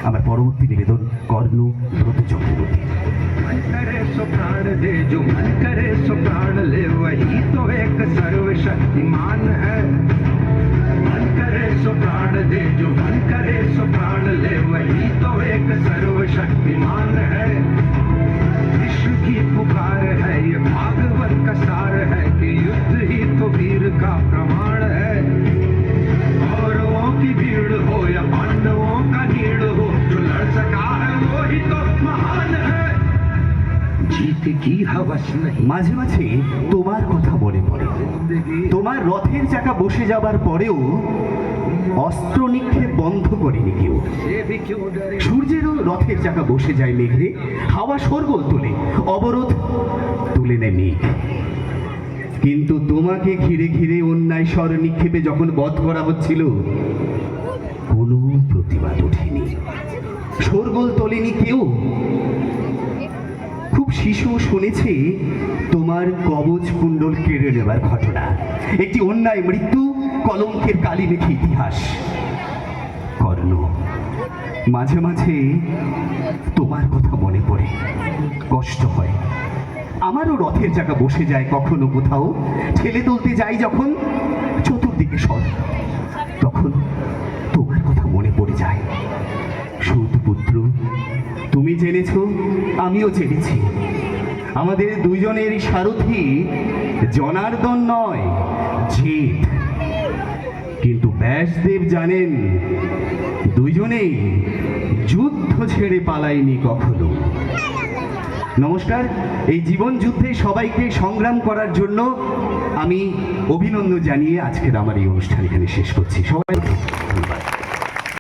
আমার পরবর্তী নিবেদন কর্ণ ব্রত চক্রবর্তী। मन करे सो प्राण दे, जो मन करे सो प्राण ले, वही तो एक सर्वशक्तिमान है। मन करे सो प्राण दे, जो मन करे सो प्राण ले, वही तो एक सर्वशक्तिमान है। विश्व की पुकार है, ये भागवत का सार है कि युद्ध ही तो वीर का प्रमाण है। कौरवों की भीड़ हो या पांडवों का नीड़ हो, जो लड़ सका है वो ही तो महान है। जीत की हवस नहीं। মাঝে মাঝে তোমার কথা মনে পড়ে। তোমার রথের চাকা বসে যাবার পরেও অস্ত্র নিক্ষেপ বন্ধ করেনি কেউ। से भी क्यों डरे। সূর্যেরও রথের চাকা বসে যায় মেঘে, হাওয়া শোরগোল তোলে, অবরোধ তুলে নেয় মেঘ। কিন্তু তোমাকে ঘিরে ঘিরে অন্যায় স্বর নিক্ষেপে যখন বধ করা হচ্ছিল, কোনো প্রতিবাদ ওঠেনি, শোরগোল তোলেনি কেউ। খুব শিশু শুনেছে তোমার কবচ কুণ্ডল কেড়ে নেবার ঘটনা, একটি অন্যায় মৃত্যু, কলঙ্কের কালি মেখে ইতিহাস। কর্ণ, মাঝে মাঝে তোমার কথা মনে পড়ে, কষ্ট হয়। আমারও রথের চাকা বসে যায় কখনো কোথাও, ঠেলে তুলতে যাই যখন চতুর্দিকে সর, তখন তোমার কথা মনে পড়ে যায়। সুতপুত্র, তুমি জেনেছ, আমিও জেনেছি, আমাদের দুইজনের সারথি জনার্দন নয়, জেদ। কিন্তু ব্যাসদেব জানেন, দুইজনেই যুদ্ধ ছেড়ে পালাইনি কখনো। নমস্কার। এই জীবন যুদ্ধে সবাইকে সংগ্রাম করার জন্য আমি অভিনন্দন জানিয়ে আজকের আমার এই অনুষ্ঠান এখানে শেষ করছি। সবাই